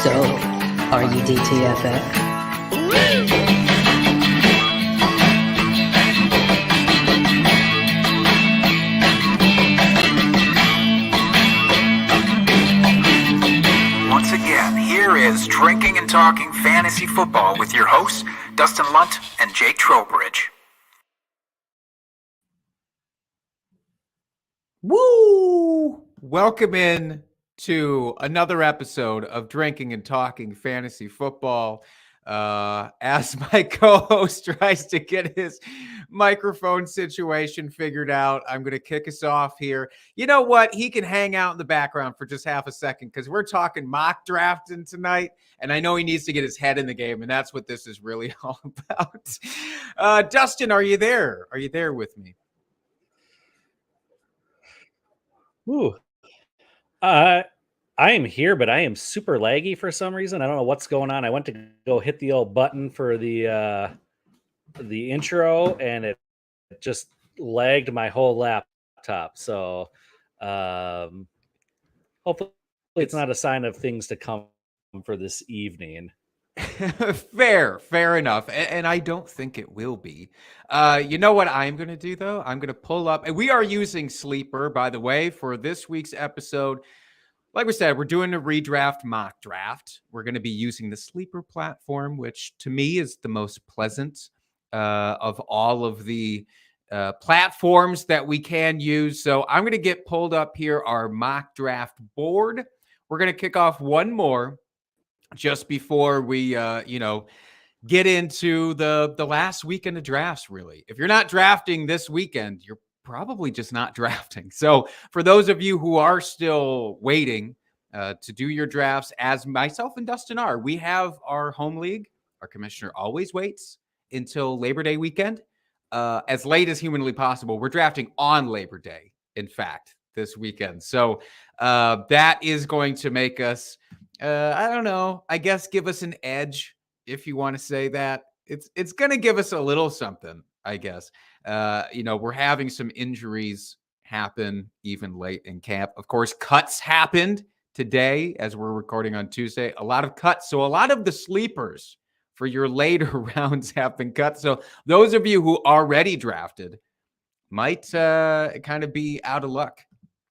So, are you DTFF? Once again, here is Drinking and Talking Fantasy Football with your hosts, Dustin Lunt and Jake Trowbridge. Woo! Welcome in to another episode of Drinking and Talking Fantasy Football. As my co-host tries to get his microphone situation figured out, I'm going to kick us off here. You know what? He can hang out in the background for just half a second because we're talking mock drafting tonight, and I know he needs to get his head in the game, and that's what this is really all about. Dustin, are you there? Are you there with me? Ooh. I am here, but I am super laggy for some reason. I don't know what's going on. I went to go hit the old button for the intro, and it just lagged my whole laptop. So hopefully it's not a sign of things to come for this evening. Fair enough. And I don't think it will be. You know what I'm going to do, though? I'm going to pull up. And we are using Sleeper, by the way, for this week's episode. Like we said, we're doing a redraft mock draft. We're going to be using the Sleeper platform, which to me is the most pleasant of all of the platforms that we can use. So I'm going to get pulled up here our mock draft board. We're going to kick off one more just before we, get into the last weekend of drafts, really. If you're not drafting this weekend, you're probably just not drafting. So for those of you who are still waiting to do your drafts, as myself and Dustin are, we have our home league. Our commissioner always waits until Labor Day weekend, as late as humanly possible. We're drafting on Labor Day, in fact, this weekend. So that is going to make us, I don't know, I guess give us an edge, if you want to say that. It's going to give us a little something, I guess. We're having some injuries happen even late in camp. Of course, cuts happened today as we're recording on Tuesday. A lot of cuts. So a lot of the sleepers for your later rounds have been cut. So those of you who already drafted might kind of be out of luck.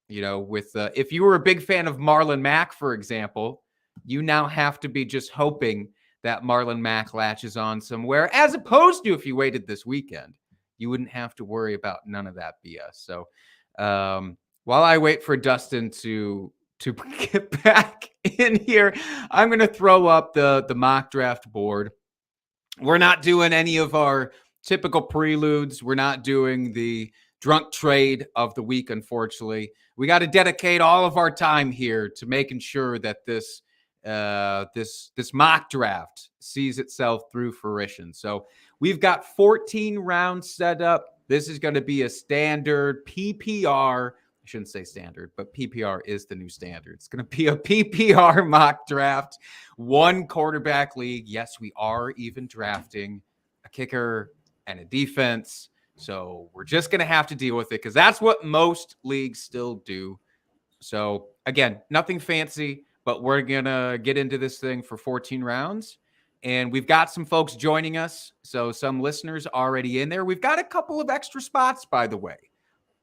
With if you were a big fan of Marlon Mack, for example, you now have to be just hoping that Marlon Mack latches on somewhere, as opposed to if you waited this weekend. You wouldn't have to worry about none of that BS. So while I wait for Dustin to get back in here, I'm going to throw up the mock draft board. We're not doing any of our typical preludes. We're not doing the drunk trade of the week, unfortunately. We got to dedicate all of our time here to making sure that this mock draft sees itself through fruition. So we've got 14 rounds set up. This is going to be a standard PPR. I shouldn't say standard, but PPR is the new standard. It's going to be a PPR mock draft, one quarterback league. Yes, we are even drafting a kicker and a defense. So we're just going to have to deal with it because that's what most leagues still do. So again, nothing fancy, but we're going to get into this thing for 14 rounds. And we've got some folks joining us. So some listeners already in there. We've got a couple of extra spots, by the way.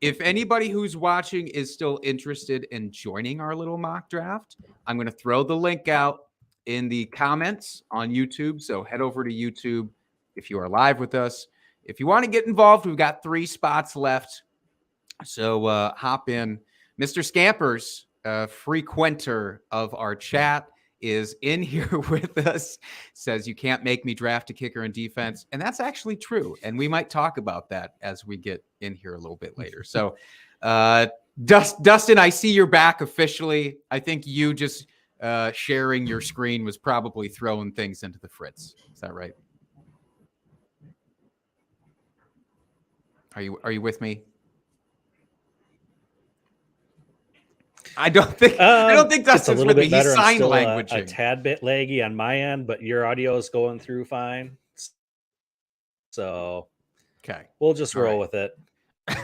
If anybody who's watching is still interested in joining our little mock draft, I'm going to throw the link out in the comments on YouTube. So head over to YouTube if you are live with us. If you want to get involved, we've got 3 spots left. So hop in. Mr. Scampers, frequenter of our chat, is in here with us. Says you can't make me draft a kicker and defense. And that's actually true. And we might talk about that as we get in here a little bit later. So Dustin, I see you're back officially. I think you just sharing your screen was probably throwing things into the fritz. Is that right? Are you with me? I don't think Dustin's with me. He's sign languaging. A tad bit laggy on my end, but your audio is going through fine. So okay, we'll just roll with it.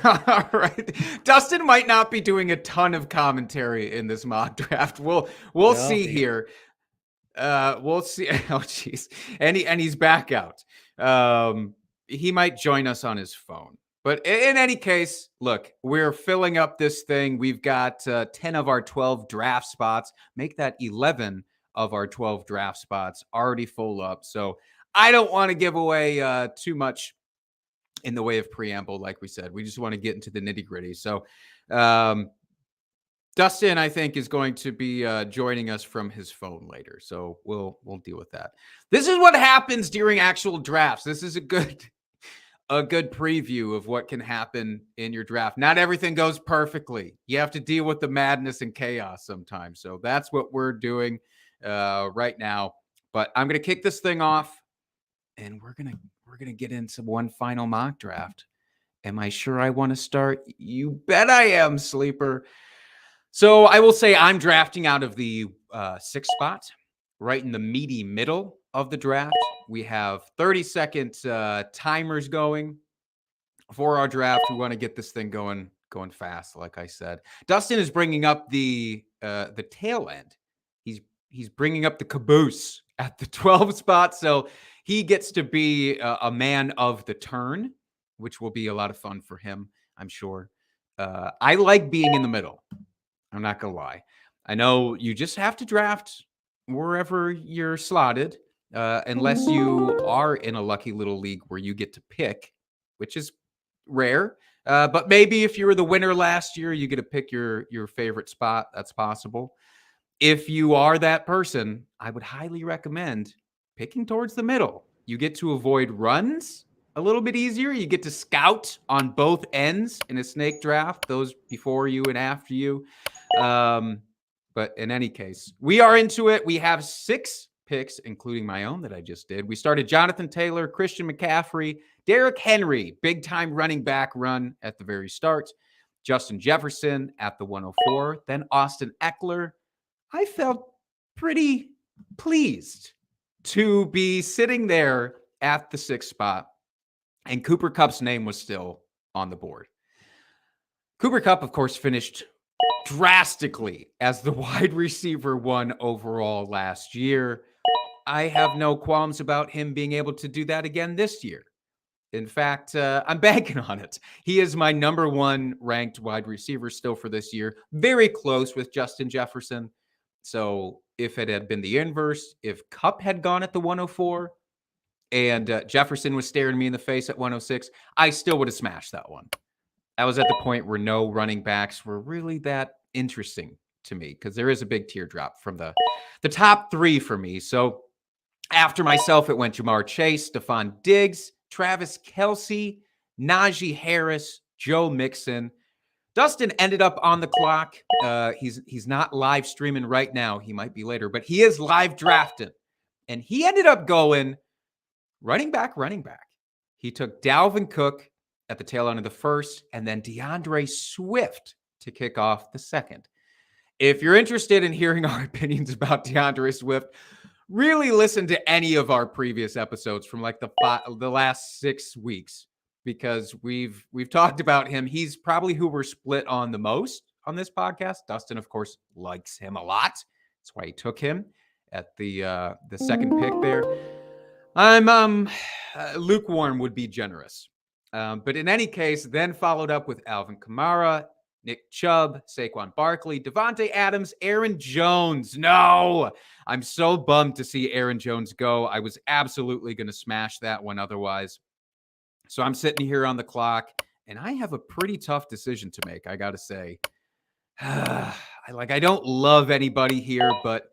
All right. Dustin might not be doing a ton of commentary in this mock draft. We'll see here. We'll see. Oh, jeez. And he's back out. He might join us on his phone. But in any case, look, we're filling up this thing. We've got 10 of our 12 draft spots. Make that 11 of our 12 draft spots already full up. So I don't want to give away too much in the way of preamble. Like we said, we just want to get into the nitty gritty. So Dustin, I think, is going to be joining us from his phone later. So we'll deal with that. This is what happens during actual drafts. This is a good preview of what can happen in your draft. Not everything goes perfectly. You have to deal with the madness and chaos sometimes. So that's what we're doing right now. But I'm going to kick this thing off, and we're gonna get into one final mock draft. Am I sure I want to start? You bet I am, Sleeper. So I will say I'm drafting out of the 6th spot, right in the meaty middle of the draft. We have 30-second timers going for our draft. We want to get this thing going fast, like I said. Dustin is bringing up the tail end. He's bringing up the caboose at the 12th spot, so he gets to be a man of the turn, which will be a lot of fun for him, I'm sure. I like being in the middle. I'm not going to lie. I know you just have to draft wherever you're slotted, unless you are in a lucky little league where you get to pick, which is rare. But maybe if you were the winner last year, you get to pick your favorite spot. That's possible. If you are that person, I would highly recommend picking towards the middle. You get to avoid runs a little bit easier. You get to scout on both ends in a snake draft, those before you and after you. But in any case, we are into it. We have 6 picks, including my own that I just did. We started Jonathan Taylor, Christian McCaffrey, Derrick Henry, big-time running back run at the very start, Justin Jefferson at the 104, then Austin Eckler. I felt pretty pleased to be sitting there at the 6th spot, and Cooper Kupp's name was still on the board. Cooper Kupp, of course, finished drastically as the wide receiver 1 overall last year. I have no qualms about him being able to do that again this year. In fact, I'm banking on it. He is my number 1 ranked wide receiver still for this year. Very close with Justin Jefferson. So if it had been the inverse, if Kupp had gone at the 104 and Jefferson was staring me in the face at 106, I still would have smashed that one. I was at the point where no running backs were really that interesting to me because there is a big teardrop from the top 3 for me. So after myself, it went Jamar Chase, Stephon Diggs, Travis Kelce, Najee Harris, Joe Mixon. Dustin ended up on the clock. He's not live streaming right now. He might be later, but he is live drafting. And he ended up going running back. He took Dalvin Cook at the tail end of the 1st, and then Deandre Swift to kick off the 2nd. If you're interested in hearing our opinions about Deandre Swift, really listen to any of our previous episodes from like the last 6 weeks, because we've talked about him. He's probably who we're split on the most on this podcast. Dustin, of course, likes him a lot. That's why he took him at the 2nd pick there. I'm lukewarm would be generous. But in any case, then followed up with Alvin Kamara, Nick Chubb, Saquon Barkley, Devontae Adams, Aaron Jones. No, I'm so bummed to see Aaron Jones go. I was absolutely going to smash that one otherwise. So I'm sitting here on the clock, and I have a pretty tough decision to make, I got to say. I don't love anybody here, but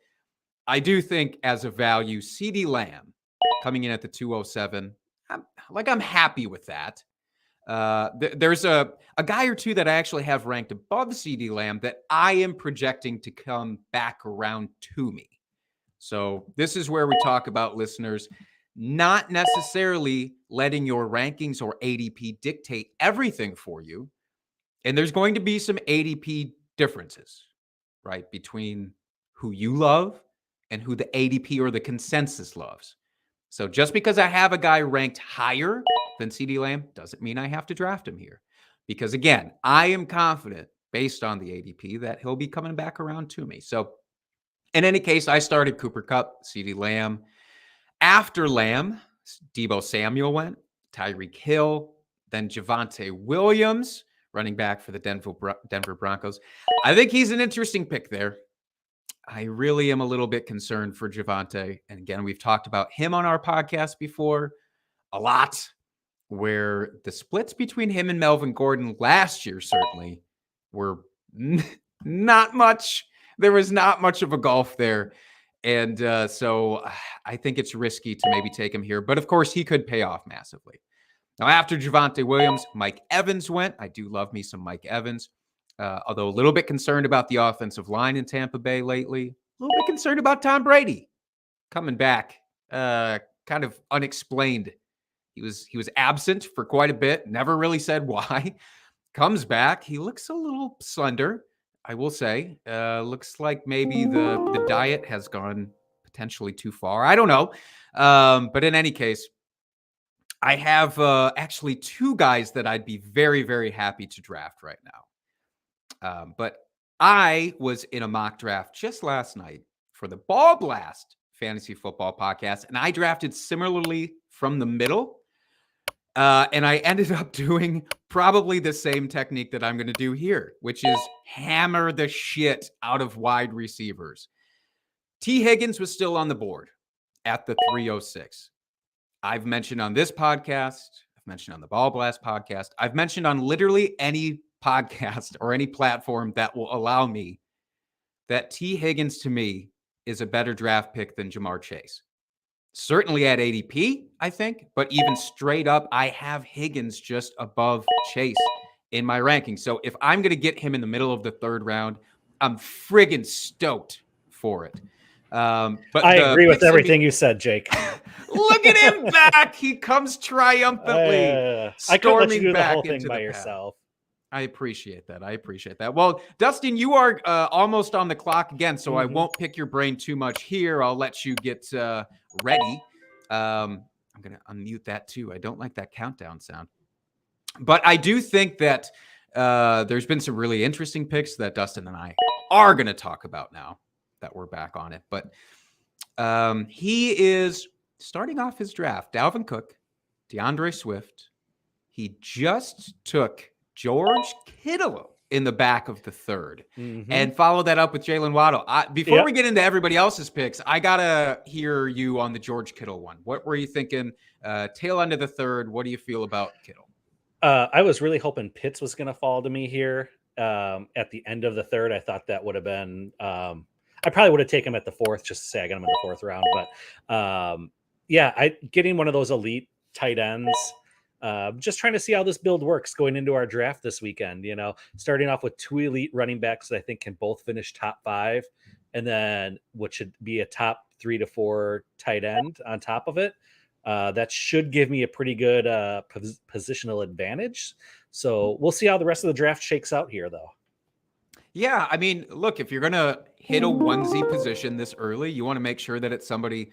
I do think as a value, CeeDee Lamb coming in at the 207, I'm happy with that. There's a guy or two that I actually have ranked above CeeDee Lamb that I am projecting to come back around to me. So this is where we talk about, listeners, not necessarily letting your rankings or ADP dictate everything for you. And there's going to be some ADP differences, right, between who you love and who the ADP or the consensus loves. So just because I have a guy ranked higher than CeeDee Lamb doesn't mean I have to draft him here. Because again, I am confident based on the ADP that he'll be coming back around to me. So In any case, I started Cooper Kupp, CeeDee Lamb. After Lamb, Deebo Samuel went, Tyreek Hill, then Javonte Williams, running back for the Denver Broncos. I think he's an interesting pick there. I really am a little bit concerned for Javonte. And again, we've talked about him on our podcast before a lot, where the splits between him and Melvin Gordon last year certainly were not much. There was not much of a gulf there. And so I think it's risky to maybe take him here. But of course, he could pay off massively. Now, after Javonte Williams, Mike Evans went. I do love me some Mike Evans, although a little bit concerned about the offensive line in Tampa Bay lately. A little bit concerned about Tom Brady coming back, kind of unexplained. He was absent for quite a bit, never really said why. Comes back. He looks a little slender, I will say. Looks like maybe the diet has gone potentially too far. I don't know. But in any case, I have actually two guys that I'd be very, very happy to draft right now. But I was in a mock draft just last night for the Ball Blast Fantasy Football Podcast, and I drafted similarly from the middle. And I ended up doing probably the same technique that I'm going to do here, which is hammer the shit out of wide receivers. T. Higgins was still on the board at the 306. I've mentioned on this podcast, I've mentioned on the Ball Blast podcast, I've mentioned on literally any podcast or any platform that will allow me that T. Higgins to me is a better draft pick than Jamar Chase. Certainly at ADP, I think, but even straight up, I have Higgins just above Chase in my ranking. So if I'm going to get him in the middle of the third round, I'm friggin' stoked for it. But I agree with everything you said, Jake. Look at him back. He comes triumphantly I couldn't let you do the back whole thing into by the yourself. I appreciate that. Well, Dustin, you are almost on the clock again, so I won't pick your brain too much here. I'll let you get ready. I'm going to unmute that too. I don't like that countdown sound. But I do think that there's been some really interesting picks that Dustin and I are going to talk about now that we're back on it. But he is starting off his draft. Dalvin Cook, Deandre Swift. He just took George Kittle in the back of the third and follow that up with Jalen Waddle. Before we get into everybody else's picks, I got to hear you on the George Kittle one. What were you thinking? Tail end of the third. What do you feel about Kittle? I was really hoping Pitts was going to fall to me here at the end of the third. I thought that would have been I probably would have taken him at the fourth just to say I got him in the fourth round. But getting one of those elite tight ends. Just trying to see how this build works going into our draft this weekend, starting off with two elite running backs that I think can both finish top 5, and then what should be a top 3 to 4 tight end on top of it. That should give me a pretty good positional advantage. So we'll see how the rest of the draft shakes out here, though. Yeah, I mean, look, if you're going to hit a onesie position this early, you want to make sure that it's somebody,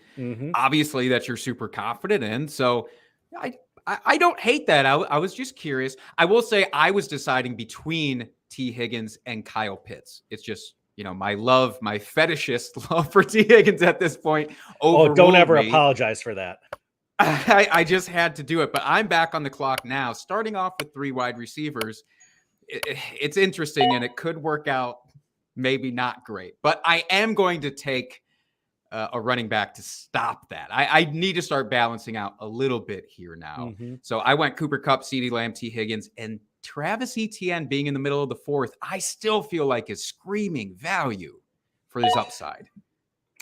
obviously, that you're super confident in. So I don't hate that. I was just curious. I will say I was deciding between T. Higgins and Kyle Pitts. It's just, my fetishist love for T. Higgins at this point. Oh, don't ever apologize for that. I just had to do it. But I'm back on the clock now, starting off with 3 wide receivers. It's interesting, and it could work out maybe not great. But I am going to take a running back to stop that. I need to start balancing out a little bit here now. So I went Cooper Kupp, CeeDee Lamb, T. Higgins, and Travis Etienne being in the middle of the fourth, I still feel like is screaming value for his upside.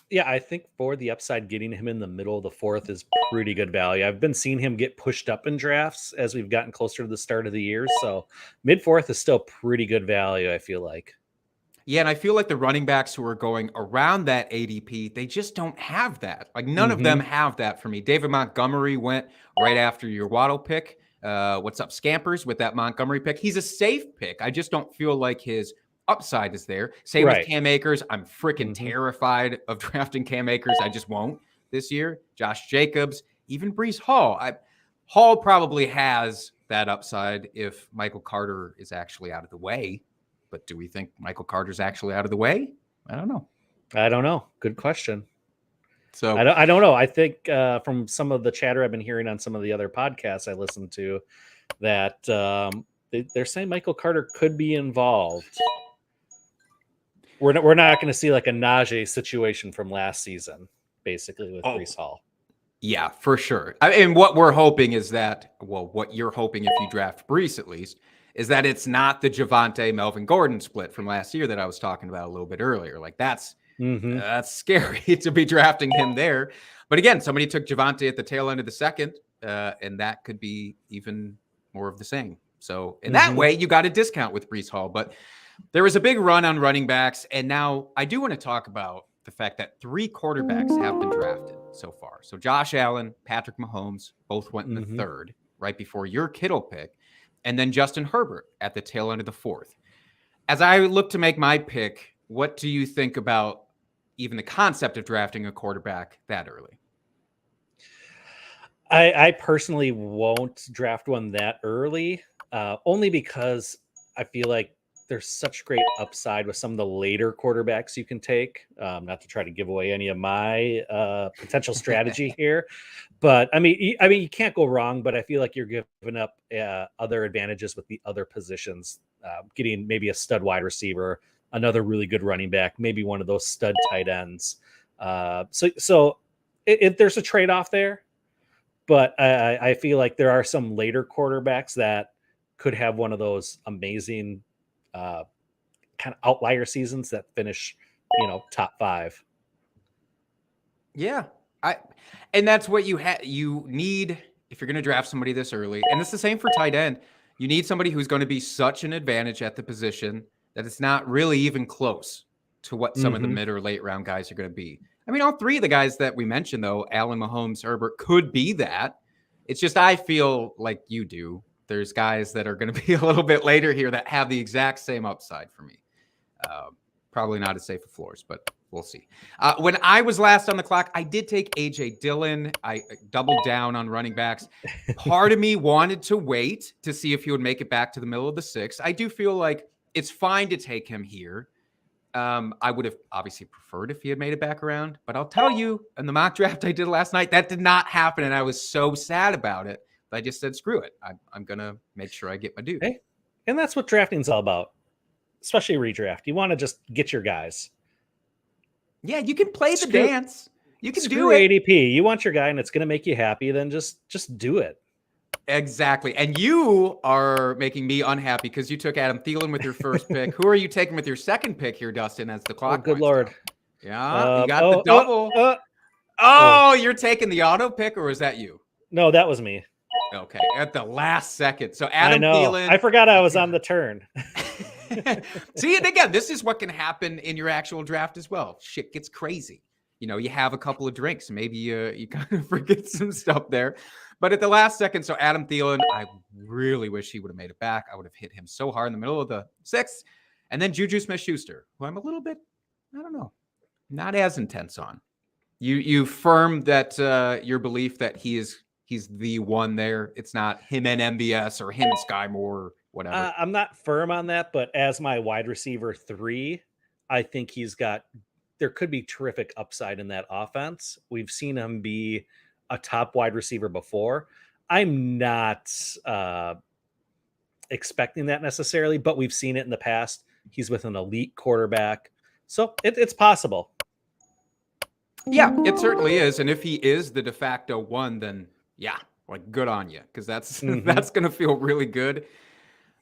Yeah, I think for the upside, getting him in the middle of the fourth is pretty good value. I've been seeing him get pushed up in drafts as we've gotten closer to the start of the year. So mid-fourth is still pretty good value, I feel like. Yeah, and I feel like the running backs who are going around that ADP, they just don't have that. Like none of them have that for me. David Montgomery went right after your Waddle pick. What's up, Scampers, with that Montgomery pick? He's a safe pick. I just don't feel like his upside is there. Same with Cam Akers. I'm freaking terrified of drafting Cam Akers. I just won't this year. Josh Jacobs, even Breece Hall. Hall probably has that upside if Michael Carter is actually out of the way. But do we think Michael Carter's actually out of the way? I don't know. I don't know. Good question. So I don't know. I think from some of the chatter I've been hearing on some of the other podcasts I listen to, that they're saying Michael Carter could be involved. We're not going to see like a Najee situation from last season, basically with Breece Hall. Yeah, for sure. And what we're hoping is that, well, what you're hoping if you draft Breece at least, is that it's not the Javonte Melvin Gordon split from last year that I was talking about a little bit earlier. Like that's scary to be drafting him there. But again, somebody took Javonte at the tail end of the second, and that could be even more of the same. So in that way, you got a discount with Breece Hall. But there was a big run on running backs, and now I do want to talk about the fact that 3 quarterbacks have been drafted so far. So Josh Allen, Patrick Mahomes, both went in the third, right before your Kittle pick, and then Justin Herbert at the tail end of the fourth. As I look to make my pick, what do you think about even the concept of drafting a quarterback that early? I personally won't draft one that early, only because I feel like there's such great upside with some of the later quarterbacks you can take. Not to try to give away any of my potential strategy here, but I mean, you can't go wrong. But I feel like you're giving up other advantages with the other positions, getting maybe a stud wide receiver, another really good running back, maybe one of those stud tight ends. So there's a trade-off there, but I feel like there are some later quarterbacks that could have one of those amazing kind of outlier seasons that finish, top 5. Yeah, and that's what you need if you're going to draft somebody this early. And it's the same for tight end. You need somebody who's going to be such an advantage at the position that it's not really even close to what some of the mid or late round guys are going to be. I mean, all 3 of the guys that we mentioned, though, Allen, Mahomes, Herbert, could be that. It's just I feel like you do. There's guys that are going to be a little bit later here that have the exact same upside for me. Probably not as safe of floors, but we'll see. When I was last on the clock, I did take A.J. Dillon. I doubled down on running backs. Part of me wanted to wait to see if he would make it back to the middle of the 6th. I do feel like it's fine to take him here. I would have obviously preferred if he had made it back around, but I'll tell you, in the mock draft I did last night, that did not happen, and I was so sad about it. I just said, screw it. I'm going to make sure I get my due. Hey, and that's what drafting's all about, especially redraft. You want to just get your guys. Yeah, you can play the dance. You can do it. it. ADP. You want your guy and it's going to make you happy, then just do it. Exactly. And you are making me unhappy because you took Adam Thielen with your first pick. Who are you taking with your second pick here, Dustin, as the clock? Oh, good Lord. Down? Yeah, you got the double. You're taking the auto pick, or was that you? No, that was me. Okay, at the last second. So Adam Thielen. I forgot I was on the turn. See, and again, this is what can happen in your actual draft as well. Shit gets crazy. You have a couple of drinks. Maybe you kind of forget some stuff there. But at the last second, so Adam Thielen, I really wish he would have made it back. I would have hit him so hard in the middle of the 6th. And then Juju Smith-Schuster, who I'm a little bit, I don't know, not as intense on. You firm that your belief that he's the one there. It's not him and MVS or him and Sky Moore or whatever. I'm not firm on that, but as my wide receiver 3, I think there could be terrific upside in that offense. We've seen him be a top wide receiver before. I'm not expecting that necessarily, but we've seen it in the past. He's with an elite quarterback. So it's possible. Yeah, it certainly is. And if he is the de facto one, then yeah, like good on you, because that's that's going to feel really good.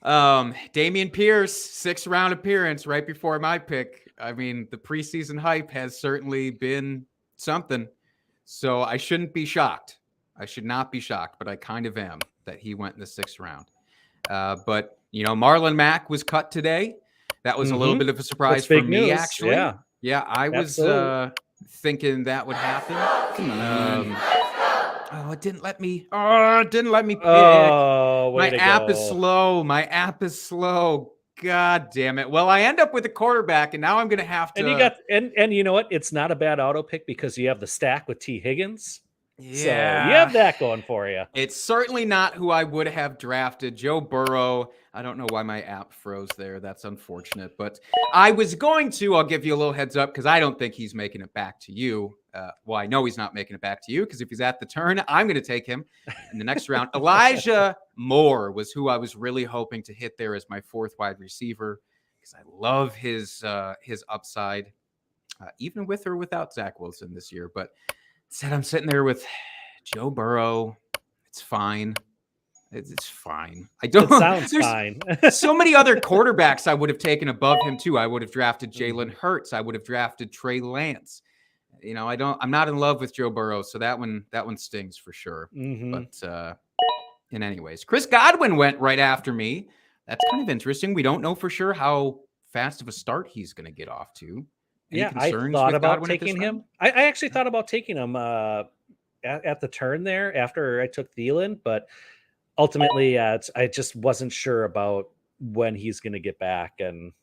Damien Pierce, 6th round appearance right before my pick. I mean, the preseason hype has certainly been something. So I shouldn't be shocked. I should not be shocked, but I kind of am that he went in the 6th round. But, Marlon Mack was cut today. That was a little bit of a surprise for me, actually. Yeah, I was thinking that would happen. It didn't let me. It didn't let me pick. My app is slow. God damn it. Well, I end up with a quarterback, and now I'm going to have to. And you got and you know what? It's not a bad auto pick because you have the stack with T. Higgins. So you have that going for you. It's certainly not who I would have drafted. Joe Burrow. I don't know why my app froze there. That's unfortunate. But I was going to, I'll give you a little heads up because I don't think he's making it back to you. Well, I know he's not making it back to you because if he's at the turn, I'm going to take him in the next round. Elijah Moore was who I was really hoping to hit there as my fourth wide receiver because I love his upside, even with or without Zach Wilson this year. But instead, I'm sitting there with Joe Burrow. It's fine. It's fine. I don't. It sounds fine. So many other quarterbacks I would have taken above him too. I would have drafted Jalen Hurts. I would have drafted Trey Lance. You know, I'm not in love with Joe Burrow, so that one stings for sure. But in anyways, Chris Godwin went right after me. That's kind of interesting. We don't know for sure how fast of a start he's going to get off to. I thought about taking him. I actually thought about taking him at the turn there after I took Thielen, but ultimately I just wasn't sure about when he's going to get back, and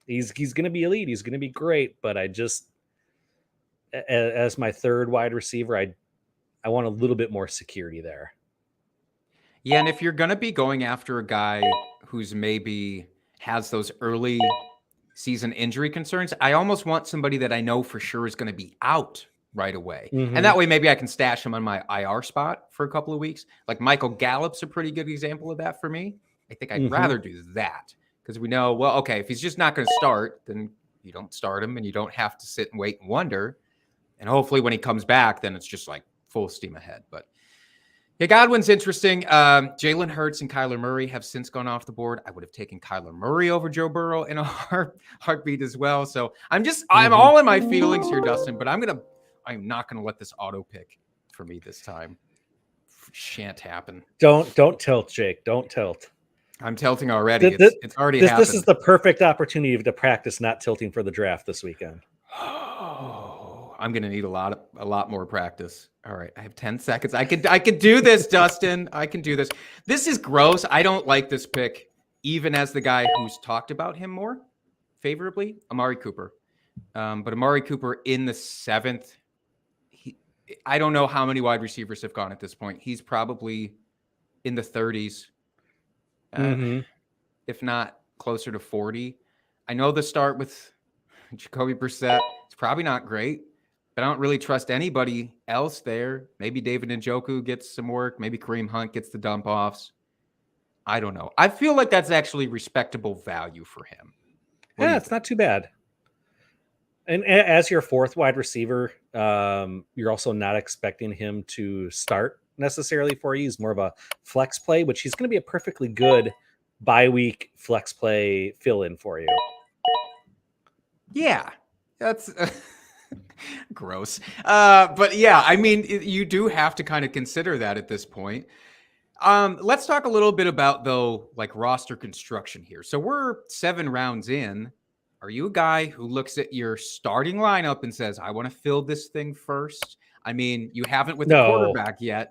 he's going to be elite. He's going to be great, but I just, as my third wide receiver, I want a little bit more security there. Yeah, and if you're going to be going after a guy who's maybe has those early season injury concerns, I almost want somebody that I know for sure is going to be out right away. And that way maybe I can stash him on my IR spot for a couple of weeks. Like Michael Gallup's a pretty good example of that for me. I think I'd rather do that because we know, well, okay, if he's just not going to start, then you don't start him and you don't have to sit and wait and wonder. And hopefully when he comes back, then it's just like full steam ahead. But yeah, Godwin's interesting. Jalen Hurts and Kyler Murray have since gone off the board. I would have taken Kyler Murray over Joe Burrow in a heartbeat as well. So I'm all in my feelings here, Dustin, but I'm not going to let this auto pick for me this time. Shan't happen. Don't tilt, Jake. Don't tilt. I'm tilting already. It's already happened. This is the perfect opportunity to practice not tilting for the draft this weekend. Oh, I'm going to need a lot more practice. All right, I have 10 seconds. I could do this, Dustin. I can do this. This is gross. I don't like this pick, even as the guy who's talked about him more favorably, Amari Cooper. But Amari Cooper in the 7th, I don't know how many wide receivers have gone at this point. He's probably in the 30s, if not closer to 40. I know the start with Jacoby Brissett, it's probably not great, but I don't really trust anybody else there. Maybe David Njoku gets some work. Maybe Kareem Hunt gets the dump offs. I don't know. I feel like that's actually respectable value for him. Yeah, it's not too bad. And as your fourth wide receiver, you're also not expecting him to start necessarily for you. He's more of a flex play, which he's going to be a perfectly good bye-week flex play fill-in for you. Yeah, that's gross. But yeah, I mean, you do have to kind of consider that at this point. Let's talk a little bit about, though, like roster construction here. So we're 7 rounds in. Are you a guy who looks at your starting lineup and says, I want to fill this thing first? I mean, you haven't with the quarterback yet,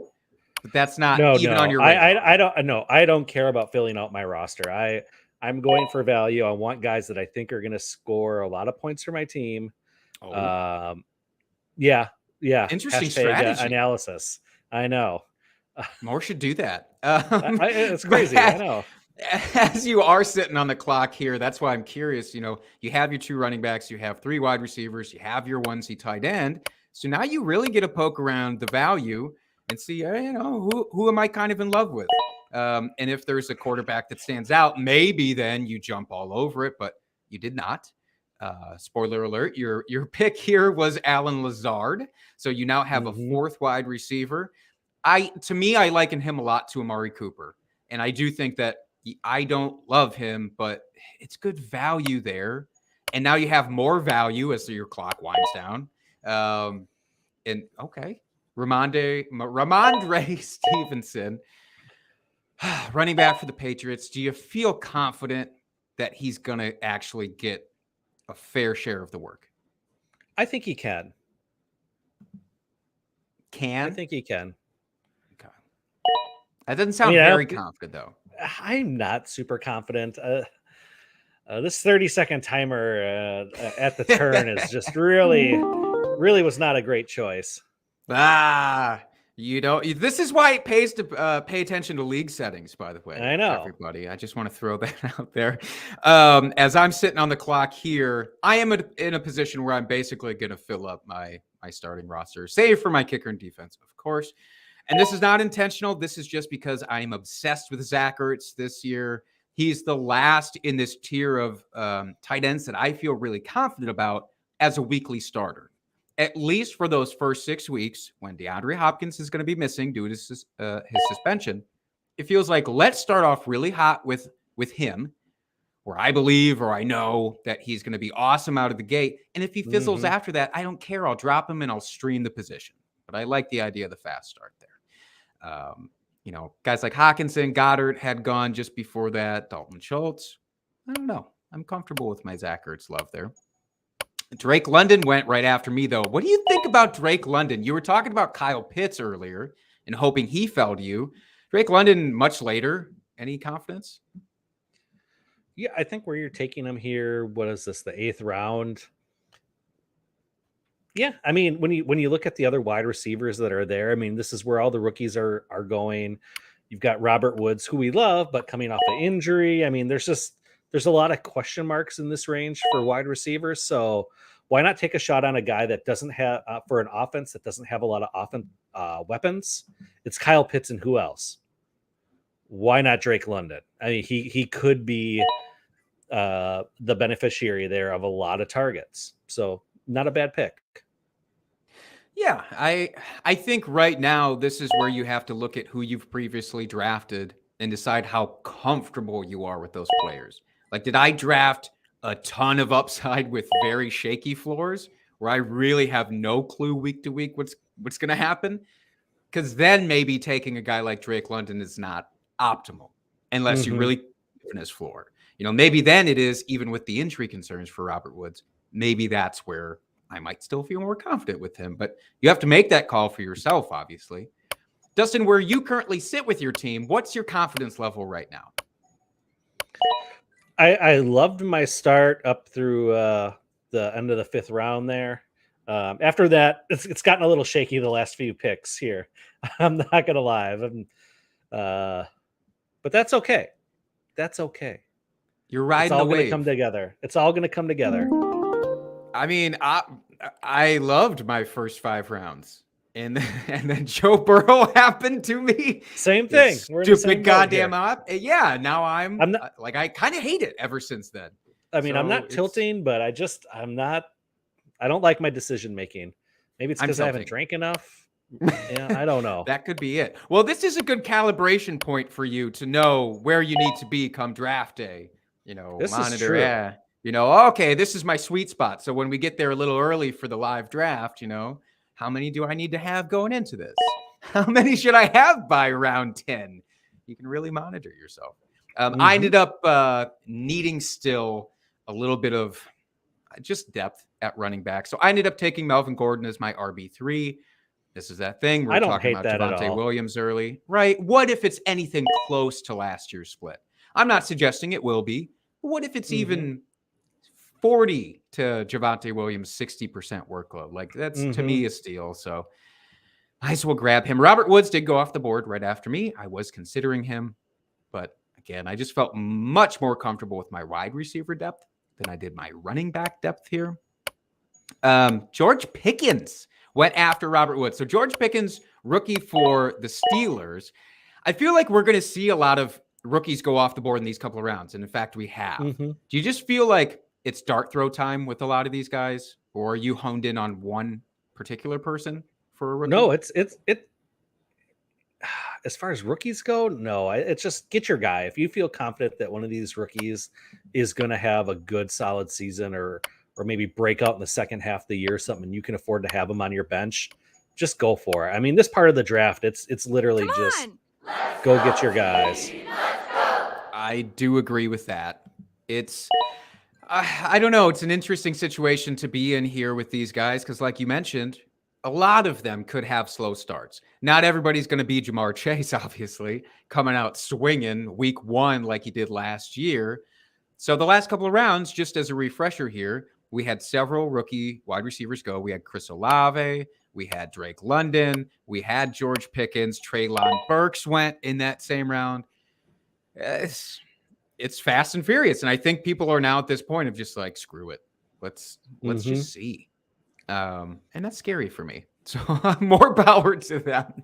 but that's not even on your radar. I don't care about filling out my roster. I'm going for value. I want guys that I think are going to score a lot of points for my team. Yeah. Interesting strategy. Analysis. I know. More should do that. It's crazy. I know. As you are sitting on the clock here, that's why I'm curious. You know, you have your 2 running backs, you have 3 wide receivers, you have your 1C tight end. So now you really get a poke around the value and see, who am I kind of in love with? And if there's a quarterback that stands out, maybe then you jump all over it, but you did not. Spoiler alert, your pick here was Alan Lazard. So you now have a 4th wide receiver. To me, I liken him a lot to Amari Cooper. And I do think that I don't love him, but it's good value there. And now you have more value as your clock winds down. And okay, Ramondre Stevenson, running back for the Patriots. Do you feel confident that he's going to actually get a fair share of the work? I think he can. I think he can. Okay. That doesn't sound very confident, though. I'm not super confident. This 30-second timer at the turn is just really was not a great choice. This is why it pays to pay attention to league settings, by the way. I know. Everybody. I just want to throw that out there. As I'm sitting on the clock here, I am in a position where I'm basically going to fill up my starting roster, save for my kicker and defense, of course. And this is not intentional. This is just because I am obsessed with Zach Ertz this year. He's the last in this tier of tight ends that I feel really confident about as a weekly starter, at least for those first 6 weeks when DeAndre Hopkins is going to be missing due to his suspension. It feels like let's start off really hot with him, where I believe or I know that he's going to be awesome out of the gate. And if he fizzles after that, I don't care. I'll drop him and I'll stream the position. But I like the idea of the fast start there. Guys like Hawkinson, Goddard had gone just before that. Dalton Schultz. I don't know. I'm comfortable with my Zach Ertz love there. Drake London went right after me, though. What do you think about Drake London? You were talking about Kyle Pitts earlier and hoping he fell to you. Drake London much later. Any confidence? Yeah, I think where you're taking him here, what is this, the 8th round? Yeah, I mean, when you look at the other wide receivers that are there, I mean, this is where all the rookies are going. You've got Robert Woods, who we love, but coming off an injury. I mean, there's a lot of question marks in this range for wide receivers. So why not take a shot on a guy that doesn't have for an offense that doesn't have a lot of weapons? It's Kyle Pitts and who else? Why not Drake London? I mean, he could be the beneficiary there of a lot of targets. So not a bad pick. Yeah, I think right now this is where you have to look at who you've previously drafted and decide how comfortable you are with those players. Like, did I draft a ton of upside with very shaky floors where I really have no clue week to week what's going to happen? Because then maybe taking a guy like Drake London is not optimal unless you really in his floor. Maybe then it is, even with the injury concerns for Robert Woods, maybe that's where I might still feel more confident with him. But you have to make that call for yourself, obviously. Dustin, where you currently sit with your team, what's your confidence level right now? I loved my start up through the end of the 5th round there. After that, it's gotten a little shaky the last few picks here. I'm not going to lie. But that's okay. That's okay. You're riding the wave. It's all going to come together. It's all going to come together. I mean, I loved my first 5 rounds. And then Joe Burrow happened to me. Same thing. We're in the same goddamn up. Yeah, now I'm not, I kind of hate it ever since then. I mean, I'm not tilting, but I don't like my decision making. Maybe it's because I haven't drank enough. Yeah, I don't know. That could be it. Well, this is a good calibration point for you to know where you need to be come draft day. This monitor. Is true. Yeah. Okay, this is my sweet spot. So when we get there a little early for the live draft, how many do I need to have going into this? How many should I have by round 10? You can really monitor yourself. I ended up needing still a little bit of just depth at running back. So I ended up taking Melvin Gordon as my RB3. This is that thing. We're talking about Javonte Williams early, right? What if it's anything close to last year's split? I'm not suggesting it will be. But what if it's even 40 to Javonte Williams, 60% workload? Like, that's to me a steal. So I as well grab him. Robert Woods did go off the board right after me. I was considering him, but again, I just felt much more comfortable with my wide receiver depth than I did my running back depth here. George Pickens went after Robert Woods. So George Pickens, rookie for the Steelers. I feel like we're going to see a lot of rookies go off the board in these couple of rounds. And in fact, we have. Do you just feel like it's dart throw time with a lot of these guys, or are you honed in on one particular person for a rookie? No, it's as far as rookies go, no. It's just get your guy. If you feel confident that one of these rookies is going to have a good, solid season, or maybe break out in the second half of the year or something, and you can afford to have them on your bench, just go for it. I mean, this part of the draft, it's literally just go get your guys. I do agree with that. It's I don't know. It's an interesting situation to be in here with these guys because, like you mentioned, a lot of them could have slow starts. Not everybody's going to be Jamar Chase, obviously, coming out swinging week 1 like he did last year. So the last couple of rounds, just as a refresher here, we had several rookie wide receivers go. We had Chris Olave. We had Drake London. We had George Pickens. Treylon Burks went in that same round. It's fast and furious. And I think people are now at this point of just like, screw it. Let's just see. And that's scary for me. So more power to them.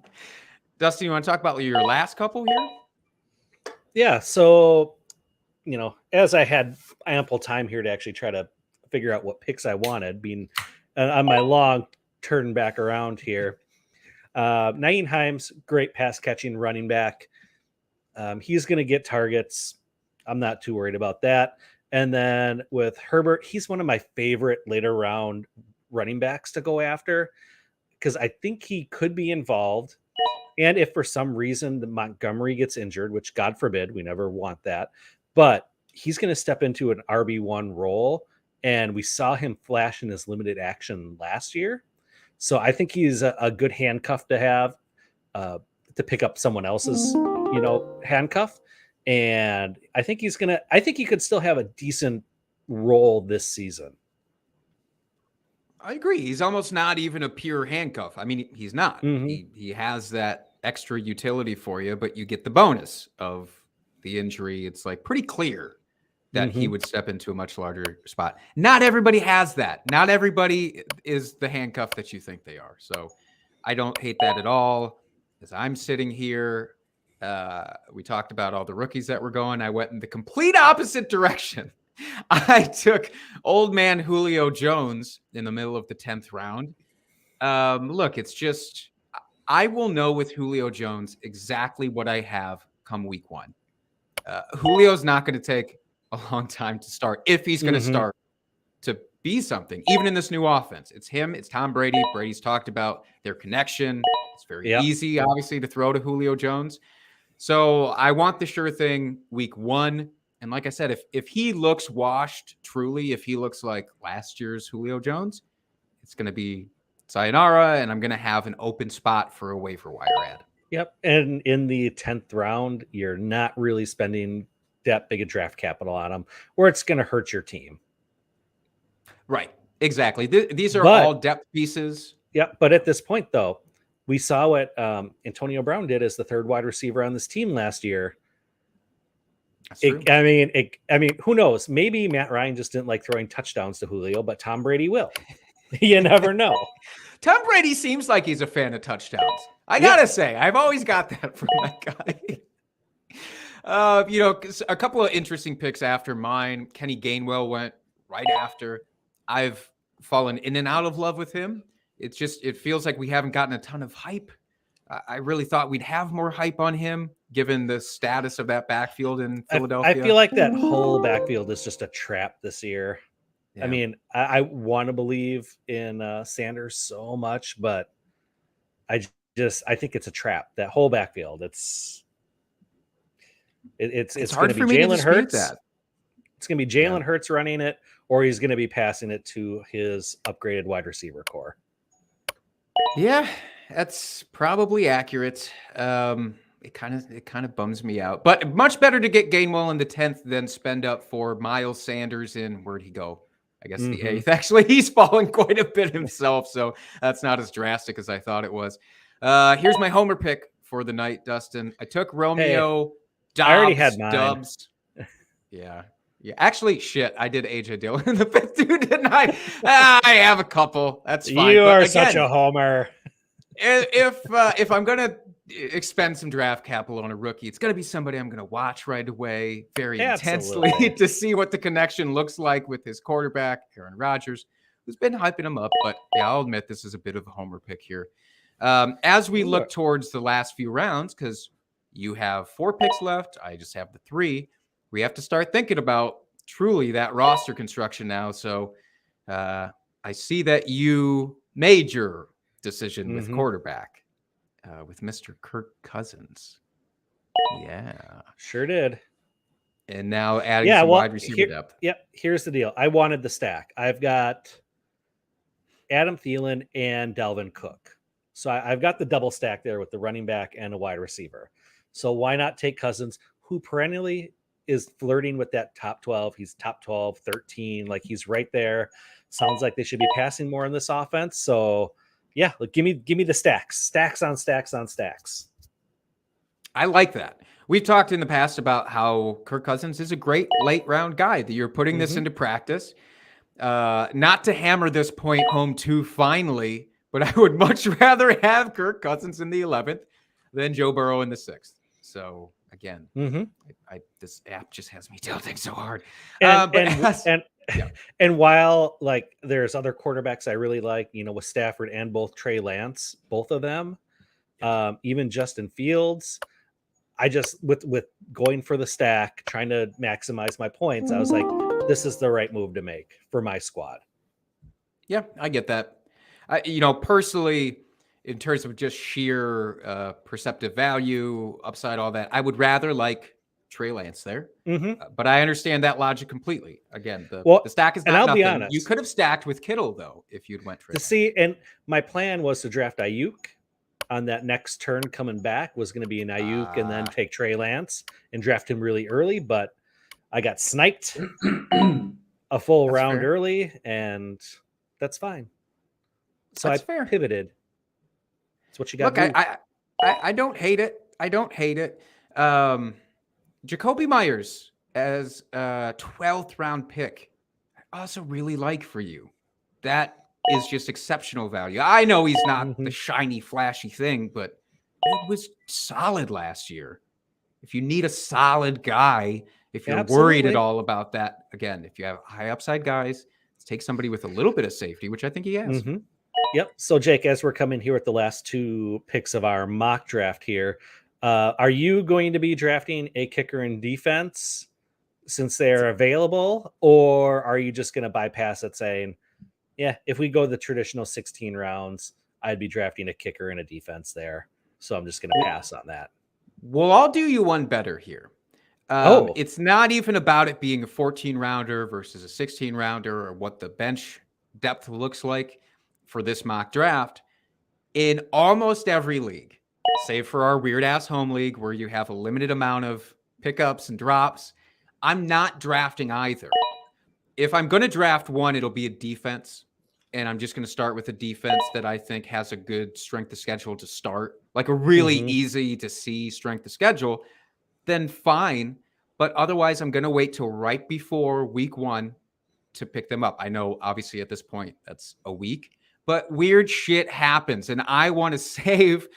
Dustin, you want to talk about your last couple here? Yeah. So, as I had ample time here to actually try to figure out what picks I wanted, being on my long turn back around here. Nyheim Hines, great pass catching running back. He's going to get targets. I'm not too worried about that. And then with Herbert, he's one of my favorite later round running backs to go after because I think he could be involved. And if for some reason the Montgomery gets injured, which God forbid, we never want that, but he's going to step into an RB1 role. And we saw him flash in his limited action last year. So I think he's a good handcuff to have to pick up someone else's, handcuff. And I think he could still have a decent role this season. I agree. He's almost not even a pure handcuff. I mean, he's not. He has that extra utility for you, but you get the bonus of the injury. It's like pretty clear that he would step into a much larger spot. Not everybody has that. Not everybody is the handcuff that you think they are. So I don't hate that at all. As I'm sitting here, we talked about all the rookies that were going. I went in the complete opposite direction. I took old man Julio Jones in the middle of the 10th round. Look, it's just, I will know with Julio Jones exactly what I have come week 1. Julio's not going to take a long time to start if he's going to start to be something, even in this new offense. It's him. It's Tom Brady. Brady's talked about their connection. It's very easy, obviously, to throw to Julio Jones. So I want the sure thing week 1. And like I said, if he looks washed, truly, if he looks like last year's Julio Jones, it's going to be sayonara, and I'm going to have an open spot for a waiver wire ad. Yep. And in the 10th round, you're not really spending that big a draft capital on them, or it's going to hurt your team. Right. Exactly. These are all depth pieces. Yep. But at this point, though, we saw what Antonio Brown did as the 3rd wide receiver on this team last year. I mean, who knows? Maybe Matt Ryan just didn't like throwing touchdowns to Julio, but Tom Brady will. You never know. Tom Brady seems like he's a fan of touchdowns. I gotta say, I've always got that from that guy. A couple of interesting picks after mine. Kenny Gainwell went right after. I've fallen in and out of love with him. It feels like we haven't gotten a ton of hype. I really thought we'd have more hype on him, given the status of that backfield in Philadelphia. I feel like that whole backfield is just a trap this year. Yeah. I mean, I want to believe in Sanders so much, but I think it's a trap. That whole backfield. It's going to be Jalen Hurts. It's going to be Jalen Hurts running it, or he's going to be passing it to his upgraded wide receiver core. Yeah, that's probably accurate. It kind of bums me out, but much better to get Gainwell in the 10th than spend up for Miles Sanders in, where'd he go? I guess the 8th. Actually, he's fallen quite a bit himself, so that's not as drastic as I thought it was. Here's my homer pick for the night, Dustin. I took Romeo Dobbs. I already had mine. Dubs. Yeah. Actually, shit, I did AJ Dillon in the 5th too, didn't I? I have a couple. That's fine. You are such a homer. If I'm gonna expend some draft capital on a rookie, it's gonna be somebody I'm gonna watch right away, very intensely, to see what the connection looks like with his quarterback, Aaron Rodgers, who's been hyping him up. But yeah, I'll admit this is a bit of a homer pick here. As we look towards the last few rounds, because you have 4 picks left, I just have the 3. We have to start thinking about truly that roster construction now. So I see that you made your decision with quarterback with Mr. Kirk Cousins. Yeah. Sure did. And now adding some wide receiver depth. Yep. Here's the deal. I wanted the stack. I've got Adam Thielen and Dalvin Cook. So I've got the double stack there with the running back and a wide receiver. So why not take Cousins, who perennially is flirting with that top 12. He's top 12, 13. Like he's right there. Sounds like they should be passing more in this offense. So yeah, like give me the stacks on stacks on stacks. I like that. We've talked in the past about how Kirk Cousins is a great late round guy, that you're putting this into practice. Not to hammer this point home too finely, but I would much rather have Kirk Cousins in the 11th than Joe Burrow in the 6th. So again, this app just has me tilting so hard. And while like there's other quarterbacks I really like, with Stafford and both Trey Lance, both of them, even Justin Fields, I just with going for the stack, trying to maximize my points, I was like, this is the right move to make for my squad. Yeah, I get that. Personally, in terms of just sheer perceptive value, upside, all that, I would rather like Trey Lance there. But I understand that logic completely. Again, the stack is not I'll nothing. be honest. You could have stacked with Kittle, though, if you'd went Trey Lance. See, and my plan was to draft Ayuk on that next turn coming back, was going to be an Ayuk and then take Trey Lance and draft him really early, but I got sniped a full round fair. early, and that's fine. So That's I fair. pivoted. That's what you got. Look, I don't hate it. I don't hate it. Jacoby Myers as a 12th round pick, I also really like for you. That is just exceptional value. I know he's not the shiny, flashy thing, but it was solid last year. If you need a solid guy, if you're worried at all about that, again, if you have high upside guys, let's take somebody with a little bit of safety, which I think he has. Yep. So, Jake, as we're coming here with the last 2 picks of our mock draft here, are you going to be drafting a kicker in defense since they're available, or are you just going to bypass it saying, yeah, if we go the traditional 16 rounds, I'd be drafting a kicker and a defense there. So I'm just going to pass on that. Well, I'll do you one better here. It's not even about it being a 14 rounder versus a 16 rounder or what the bench depth looks like for this mock draft. In almost every league, save for our weird ass home league where you have a limited amount of pickups and drops, I'm not drafting either. If I'm going to draft one, it'll be a defense. And I'm just going to start with a defense that I think has a good strength of schedule to start, like a really easy to see strength of schedule, then fine. But otherwise, I'm going to wait till right before week 1 to pick them up. I know, obviously, at this point, that's a week, but weird shit happens. And I want to save,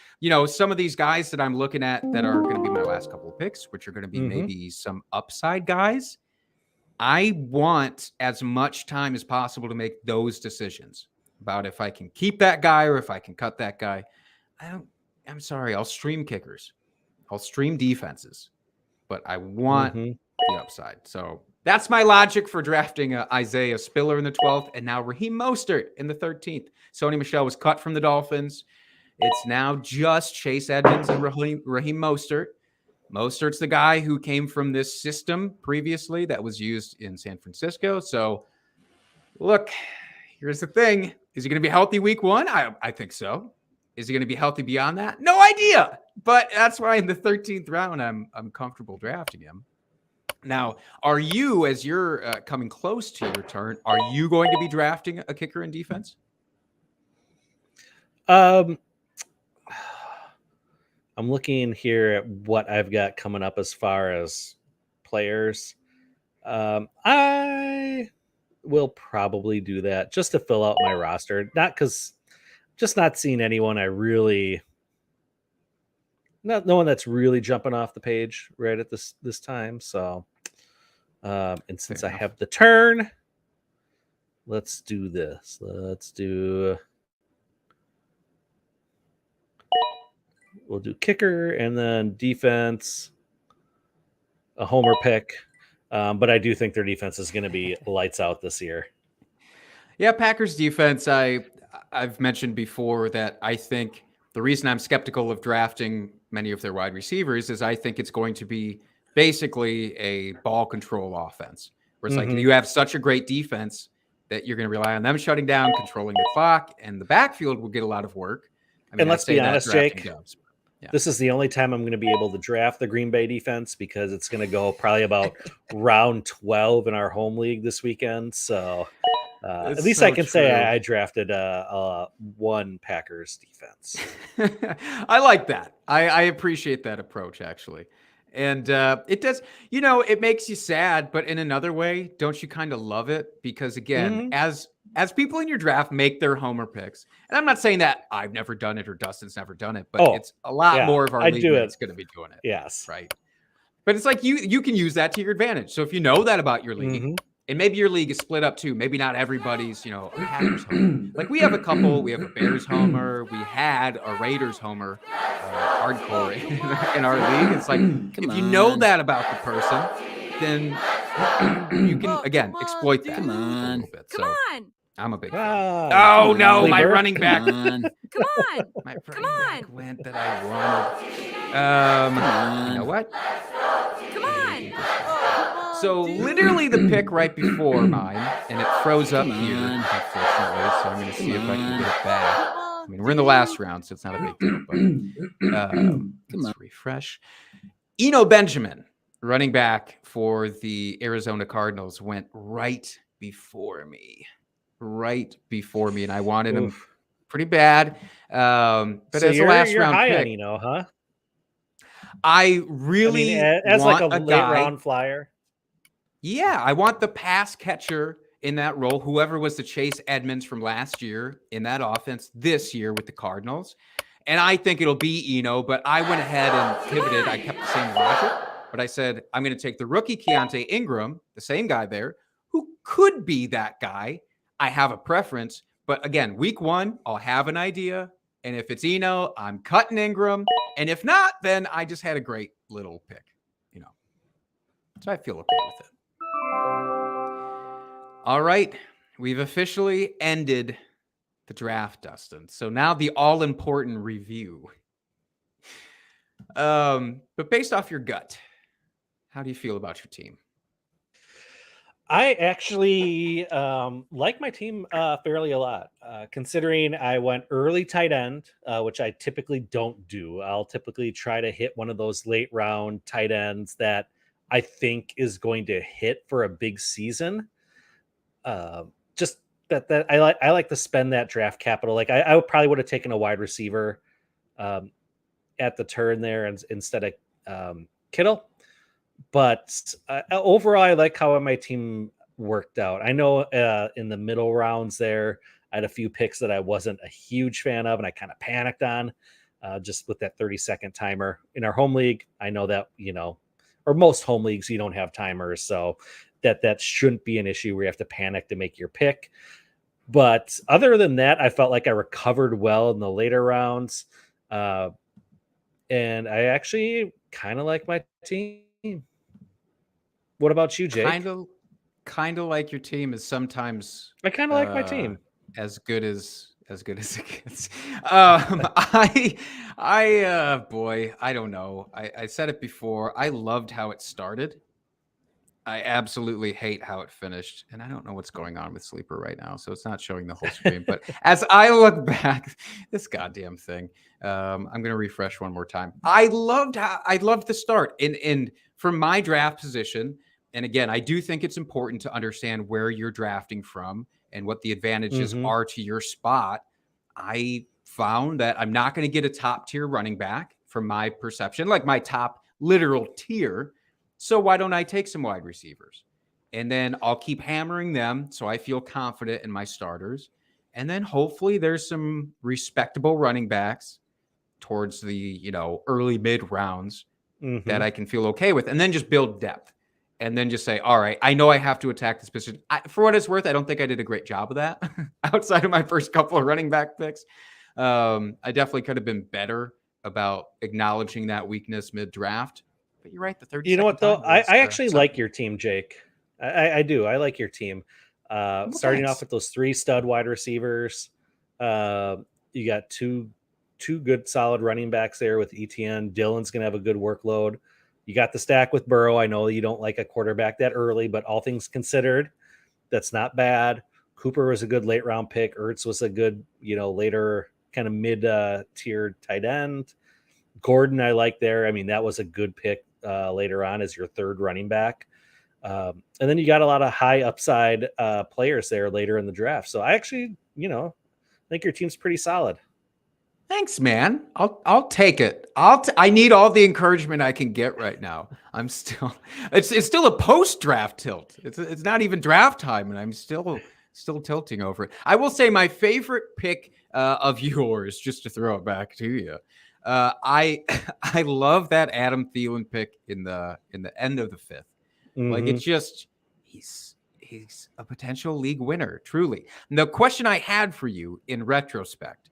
some of these guys that I'm looking at that are going to be my last couple of picks, which are going to be maybe some upside guys. I want as much time as possible to make those decisions about if I can keep that guy or if I can cut that guy. I'm sorry. I'll stream kickers. I'll stream defenses, but I want the upside. So that's my logic for drafting Isaiah Spiller in the 12th and now Raheem Mostert in the 13th. Sony Michel was cut from the Dolphins. It's now just Chase Edmonds and Raheem Mostert. Mostert's the guy who came from this system previously that was used in San Francisco. So, look, here's the thing. Is he going to be healthy week 1? I think so. Is he going to be healthy beyond that? No idea. But that's why in the 13th round, I'm comfortable drafting him. Now, are you, as you're coming close to your turn, are you going to be drafting a kicker in defense? I'm looking here at what I've got coming up as far as players. I will probably do that just to fill out my roster. Not because just not seeing anyone no one that's really jumping off the page right at this time. So, and since I have the turn, let's do this. We'll do kicker and then defense, a homer pick. But I do think their defense is going to be lights out this year. Yeah, Packers defense, I've mentioned before that I think the reason I'm skeptical of drafting many of their wide receivers is I think it's going to be basically a ball control offense. Where it's like you have such a great defense that you're going to rely on them shutting down, controlling the clock, and the backfield will get a lot of work. I mean, and let's be honest, Jake, yeah. This is the only time I'm going to be able to draft the Green Bay defense because it's going to go probably about round 12 in our home league this weekend. So At It's least so I can say true. I drafted one Packers defense. I like that. I appreciate that approach, actually. And it does, it makes you sad, but in another way, don't you kind of love it? Because again, Mhm. as people in your draft make their homer picks, and I'm not saying that I've never done it or Dustin's never done it, but Oh, it's a lot yeah, more of our I league do it. mates going to be doing it, Yes. right? But it's like you can use that to your advantage. So if you know that about your league, Mhm. and maybe your league is split up too. Maybe not everybody's, a Packers homer. Like we have a couple. We have a Bears homer. We had a Raiders homer, hardcore in our league. It's like if you know that about the person, then you can again exploit that Come a on. little bit. Come So on. I'm a big fan. Ah, Oh no, my Sleeper. running back. Come on. My running Come back on. went that I wanted. You know what? Come on. Oh, So literally the pick right before mine, and it froze up Come here, on. unfortunately. So I'm going to see if I can get it back. I mean, we're in the dude. last round, so it's not a big deal. But Come let's refresh. Eno Benjamin, running back for the Arizona Cardinals, went right before me, and I wanted him Oof. pretty bad. But So as a last you're round high pick, on Eno, huh? I really As like want a a late guy. round flyer. Yeah, I want the pass catcher in that role, whoever was the Chase Edmonds from last year in that offense this year with the Cardinals. And I think it'll be Eno, but I went ahead and pivoted. I kept the same logic, but I said, I'm going to take the rookie Keontae Ingram, the same guy there, who could be that guy. I have a preference, but again, week one, I'll have an idea. And if it's Eno, I'm cutting Ingram. And if not, then I just had a great little pick, So I feel okay with it. All right, we've officially ended the draft, Dustin. So now the all-important review. But based off your gut, how do you feel about your team? I actually like my team fairly a lot, considering I went early tight end, which I typically don't do. I'll typically try to hit one of those late round tight ends that I think is going to hit for a big season. Just that I like to spend that draft capital. Like I probably would have taken a wide receiver at the turn there instead of Kittle. But overall, I like how my team worked out. I know in the middle rounds there, I had a few picks that I wasn't a huge fan of, and I kind of panicked on just with that 30-second timer. In our home league, I know that, or most home leagues, you don't have timers, so that shouldn't be an issue where you have to panic to make your pick. But other than that, I felt like I recovered well in the later rounds. And I actually kind of like my team. What about you, Jake? Kind of like your team is sometimes I kind of like my team. as good as it gets. Boy, I don't know. I said it before. I loved how it started. I absolutely hate how it finished, and I don't know what's going on with Sleeper right now, so it's not showing the whole screen. But as I look back, this goddamn thing, I'm going to refresh one more time. I loved the start, and from my draft position, and again, I do think it's important to understand where you're drafting from and what the advantages are to your spot. I found that I'm not going to get a top tier running back from my perception, like my top literal tier. So why don't I take some wide receivers? And then I'll keep hammering them so I feel confident in my starters. And then hopefully there's some respectable running backs towards the, early mid rounds that I can feel okay with. And then just build depth. And then just say, all right, I know I have to attack this position. For what it's worth, I don't think I did a great job of that outside of my first couple of running back picks. I definitely could have been better about acknowledging that weakness mid-draft. But you're right. The 30. You know what, though? I actually like your team, Jake. I do. I like your team. Starting off with those 3 stud wide receivers. You got two good solid running backs there with ETN. Dylan's going to have a good workload. You got the stack with Burrow. I know you don't like a quarterback that early, but all things considered, that's not bad. Cooper was a good late round pick. Ertz was a good, later kind of mid tier tight end. Gordon, I like there. I mean, that was a good pick later on as your third running back. And then you got a lot of high upside players there later in the draft. So I actually, think your team's pretty solid. Thanks, man. I'll take it. I need all the encouragement I can get right now. I'm still it's still a post draft tilt. It's not even draft time, and I'm still tilting over it. I will say my favorite pick of yours, just to throw it back to you. I I love that Adam Thielen pick in the end of the fifth. Like it's just he's a potential league winner, truly. And the question I had for you in retrospect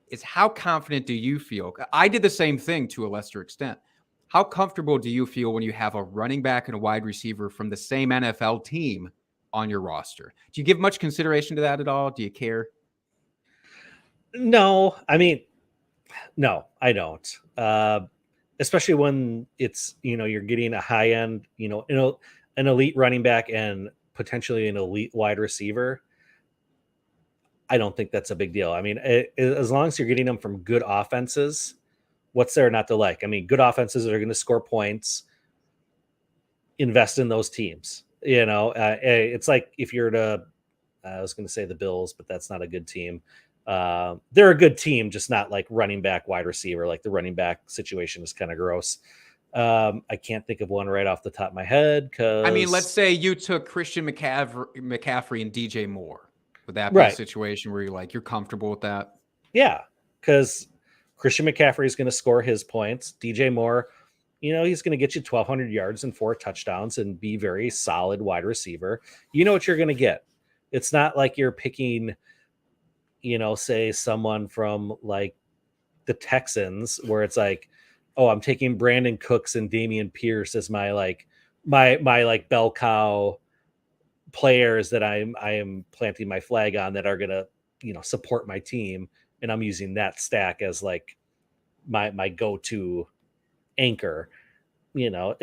is how confident do you feel? I did the same thing to a lesser extent. How comfortable do you feel when you have a running back and a wide receiver from the same NFL team on your roster? Do you give much consideration to that at all? Do you care? No, I mean, no, I don't. Especially when it's, you're getting a high end, an elite running back and potentially an elite wide receiver. I don't think that's a big deal. I mean, as long as you're getting them from good offenses, what's there not to like? I mean, good offenses that are going to score points, invest in those teams. It's like if you're I was going to say the Bills, but that's not a good team. They're a good team, just not like running back, wide receiver. Like the running back situation is kind of gross. I can't think of one right off the top of my head. I mean, let's say you took Christian McCaffrey and DJ Moore. Would that be a situation where you're comfortable with that? Yeah, because Christian McCaffrey is going to score his points. DJ Moore, he's going to get you 1,200 yards and 4 touchdowns and be very solid wide receiver. You know what you're going to get. It's not like you're picking, say someone from like the Texans where it's like, oh, I'm taking Brandon Cooks and Damien Pierce as my bell cow players that I am planting my flag on that are going to, support my team. And I'm using that stack as like my go-to anchor, as long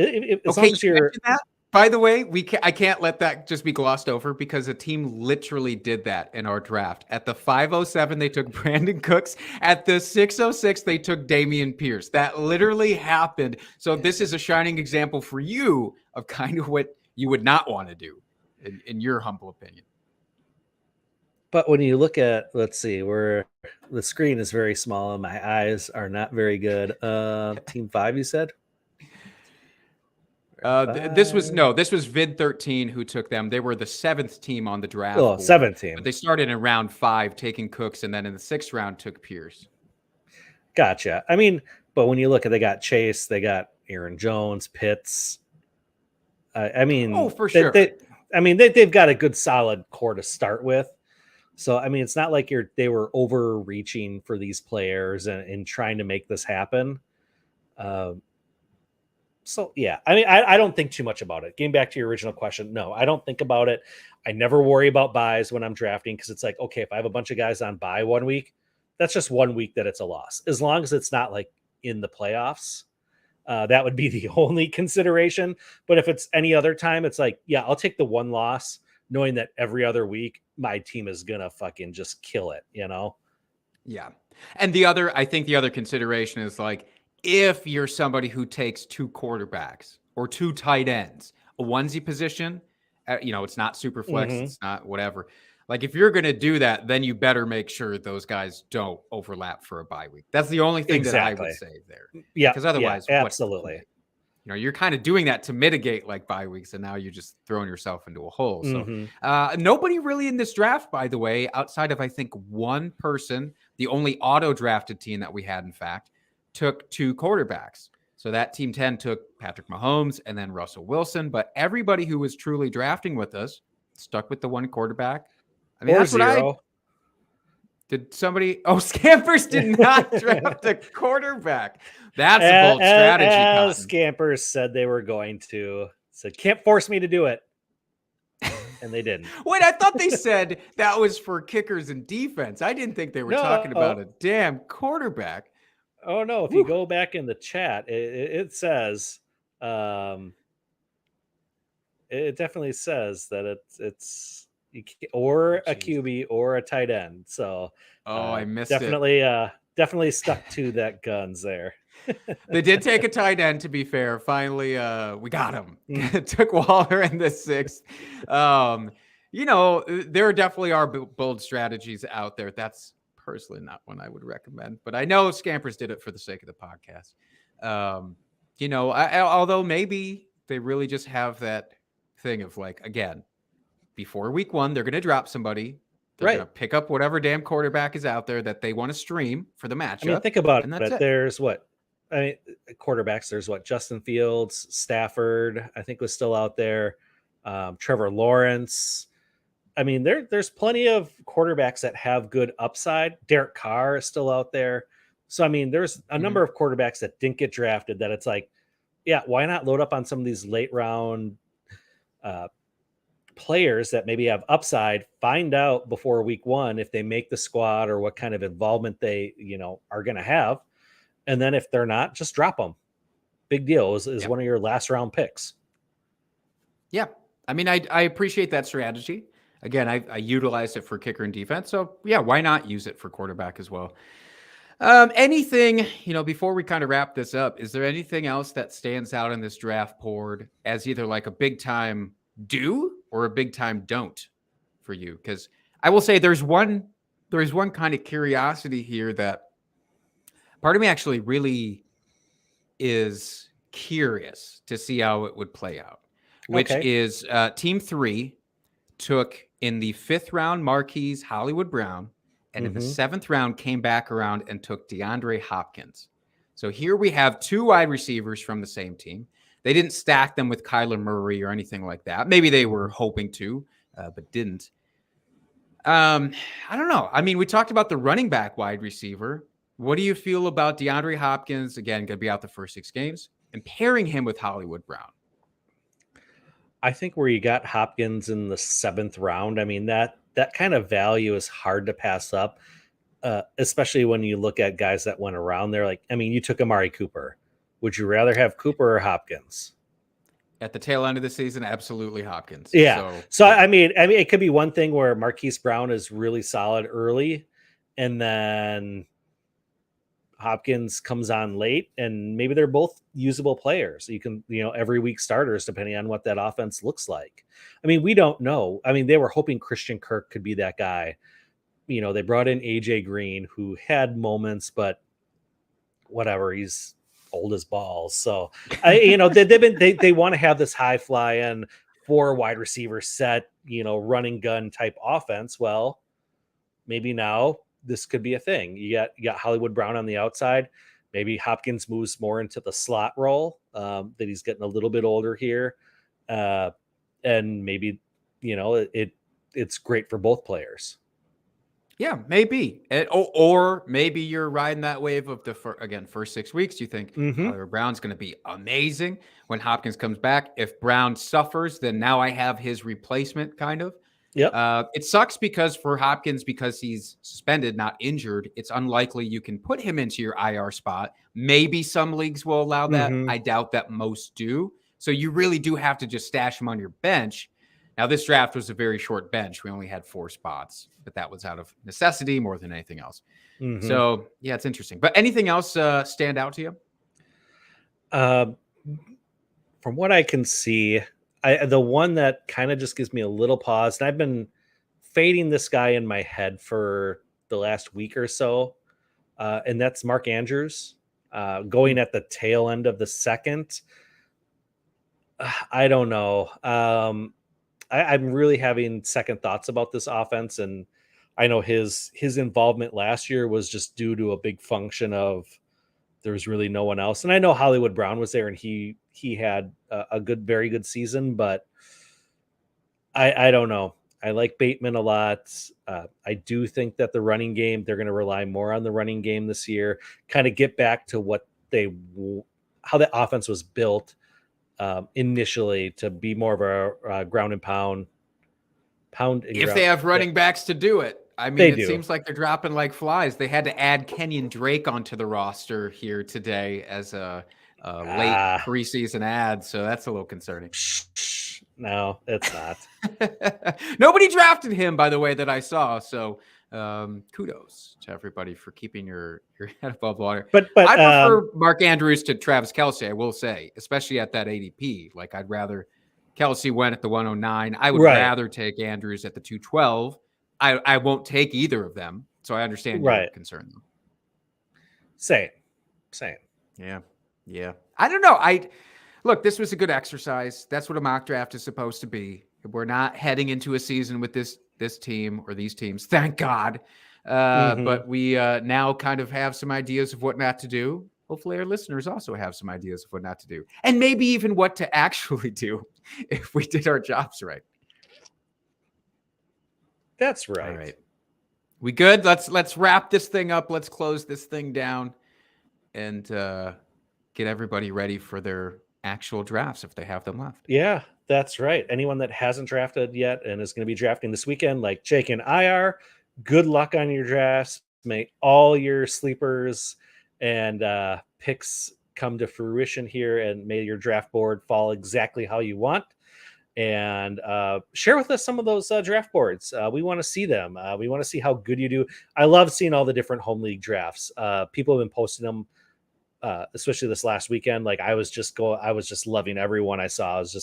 as you're that. By the way, I can't let that just be glossed over because a team literally did that in our draft. At the 507, they took Brandon Cooks. At the 606, they took Damien Pierce. That literally happened. So this is a shining example for you of kind of what you would not want to do. In your humble opinion. But when you look at, let's see, where the screen is very small and my eyes are not very good. Team 5, you said? This was Vid 13 who took them. They were the 7th team on the draft. Oh, 7th team. But they started in round 5 taking Cooks, and then in the 6th round took Pierce. Gotcha. I mean, but when you look at, they got Chase, they got Aaron Jones, Pitts. For sure. They've got a good solid core to start with. So, I mean, it's not like they were overreaching for these players and trying to make this happen. So, yeah, I mean, I don't think too much about it. Getting back to your original question, no, I don't think about it. I never worry about buys when I'm drafting because it's like, okay, if I have a bunch of guys on buy 1 week, that's just 1 week that it's a loss. As long as it's not like in the playoffs. That would be the only consideration. But if it's any other time, it's like, yeah, I'll take the 1 loss knowing that every other week my team is going to fucking just kill it, Yeah. And I think the other consideration is like, if you're somebody who takes 2 quarterbacks or 2 tight ends, a onesie position, it's not super flex, it's not whatever. Like if you're going to do that, then you better make sure those guys don't overlap for a bye week. That's the only thing that I would say there. Yeah. Because otherwise, absolutely. You're kind of doing that to mitigate like bye weeks, and now you're just throwing yourself into a hole. So nobody really in this draft, by the way, outside of I think one person, the only auto drafted team that we had, in fact, took 2 quarterbacks. So that team 10 took Patrick Mahomes and then Russell Wilson. But everybody who was truly drafting with us stuck with the 1 quarterback. I mean, that's 0. what did somebody? Oh, Scampers did not draft a quarterback. That's a bold strategy. As Scampers said they were going to. Said, can't force me to do it. And they didn't. Wait, I thought they said that was for kickers and defense. I didn't think they were talking about a damn quarterback. Oh, no. If you go back in the chat, it says, it definitely says that it's or a QB or a tight end. So I missed definitely stuck to that guns there. They did take a tight end, to be fair. Finally, we got him. Mm. Took Waller in the 6th. There definitely are bold strategies out there. That's personally not one I would recommend, but I know Scampers did it for the sake of the podcast. Although maybe they really just have that thing of like, again, before week 1, they're going to drop somebody. They're Right. going to pick up whatever damn quarterback is out there that they want to stream for the matchup. I mean, think about and it. that's it. There's quarterbacks. There's Justin Fields, Stafford, I think was still out there. Trevor Lawrence. I mean, there's plenty of quarterbacks that have good upside. Derek Carr is still out there. So, I mean, there's a number of quarterbacks that didn't get drafted that it's like, yeah, why not load up on some of these late round players that maybe have upside, find out before week 1 if they make the squad or what kind of involvement they, are going to have. And then if they're not, just drop them. Big deal is one of your last round picks. Yeah. I mean, I appreciate that strategy. Again, I utilized it for kicker and defense. So yeah, why not use it for quarterback as well? Anything, before we kind of wrap this up, is there anything else that stands out in this draft board as either like a big time do or a big time don't for you? Because I will say there's one kind of curiosity here that part of me actually really is curious to see how it would play out, which is Team 3 took in the 5th round Marquise Hollywood Brown, and in the 7th round came back around and took DeAndre Hopkins. So here we have 2 wide receivers from the same team. They didn't stack them with Kyler Murray or anything like that. Maybe they were hoping to, but didn't. I don't know. I mean, we talked about the running back wide receiver. What do you feel about DeAndre Hopkins, again, going to be out the first 6 games, and pairing him with Hollywood Brown? I think where you got Hopkins in the 7th round, I mean, that kind of value is hard to pass up, especially when you look at guys that went around there. Like, I mean, you took Amari Cooper. Would you rather have Cooper or Hopkins? At the tail end of the season, absolutely Hopkins. Yeah. So I mean, it could be one thing where Marquise Brown is really solid early, and then Hopkins comes on late, and maybe they're both usable players. You can, every week starters, depending on what that offense looks like. I mean, we don't know. I mean, they were hoping Christian Kirk could be that guy. They brought in AJ Green, who had moments, but whatever, he's old as balls. So, they want to have this high fly in 4 wide receiver set, running gun type offense. Well, maybe now this could be a thing. You got Hollywood Brown on the outside. Maybe Hopkins moves more into the slot role, that he's getting a little bit older here. And maybe, it's great for both players. Yeah, maybe. Or maybe you're riding that wave of the first 6 weeks. You think Hollywood Brown's going to be amazing when Hopkins comes back. If Brown suffers, then now I have his replacement kind of. Yeah. It sucks because for Hopkins, because he's suspended, not injured, it's unlikely you can put him into your IR spot. Maybe some leagues will allow that. I doubt that most do. So you really do have to just stash him on your bench. Now, this draft was a very short bench. We only had 4 spots, but that was out of necessity more than anything else. So, yeah, it's interesting. But anything else stand out to you? From what I can see, the one that kind of just gives me a little pause, and I've been fading this guy in my head for the last week or so, and that's Mark Andrews, going at the tail end of the 2nd. I don't know. I'm really having second thoughts about this offense, and I know his involvement last year was just due to a big function of there was really no one else. And I know Hollywood Brown was there, and he had a very good season, but I don't know. I like Bateman a lot. I do think that the running game, they're going to rely more on the running game this year, kind of get back to how the offense was built initially, to be more of a ground and pound. If they have running backs to do it. I mean, it seems like they're dropping like flies. They had to add Kenyon Drake onto the roster here today as a late preseason ad, so that's a little concerning. No, it's not. Nobody drafted him, by the way, that I saw. So Kudos to everybody for keeping your head above water. But I prefer Mark Andrews to Travis Kelce, I will say, especially at that ADP. Like, I'd rather Kelce went at the 109. I would rather take Andrews at the 212. I won't take either of them. So I understand your concern, though. Same. Yeah. I don't know. Look, this was a good exercise. That's what a mock draft is supposed to be. We're not heading into a season with this team or these teams, thank God. But we now kind of have some ideas of what not to do. Hopefully our listeners also have some ideas of what not to do, and maybe even what to actually do if we did our jobs right. That's right. All right. We good? Let's wrap this thing up. Let's close this thing down and get everybody ready for their actual drafts if they have them left. Yeah, that's right. Anyone that hasn't drafted yet and is going to be drafting this weekend, like Jake and I are, good luck on your drafts. May all your sleepers and picks come to fruition here, and may your draft board fall exactly how you want. And share with us some of those draft boards. We want to see them. We want to see how good you do. I love seeing all the different home league drafts. People have been posting them, especially this last weekend. Like, I was just loving everyone I saw. It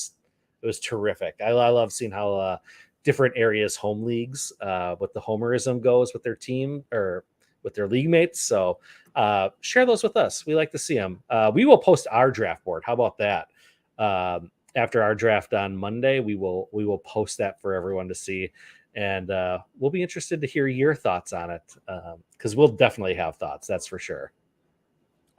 was terrific. I love seeing how different areas home leagues, what the homerism goes with their team or with their league mates. So share those with us. We like to see them. We will post our draft board. How about that? After our draft on Monday, we will post that for everyone to see, and we'll be interested to hear your thoughts on it, because we'll definitely have thoughts. That's for sure.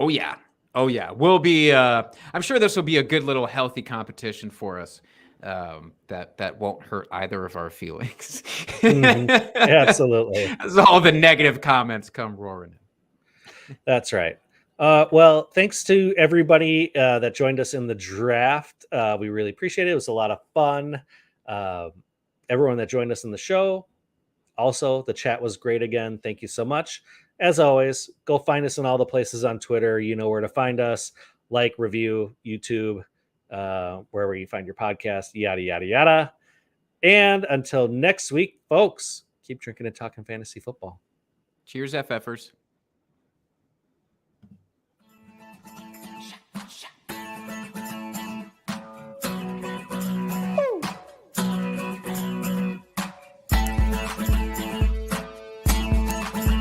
Oh yeah. We'll be. I'm sure this will be a good little healthy competition for us. That won't hurt either of our feelings. Absolutely. As all the negative comments come roaring in. That's right. Well, thanks to everybody that joined us in the draft. We really appreciate it. It was a lot of fun. Everyone that joined us in the show. Also, the chat was great again. Thank you so much. As always, go find us in all the places on Twitter. You know where to find us. Like, review, YouTube, wherever you find your podcast, yada, yada, yada. And until next week, folks, keep drinking and talking fantasy football. Cheers, FFers.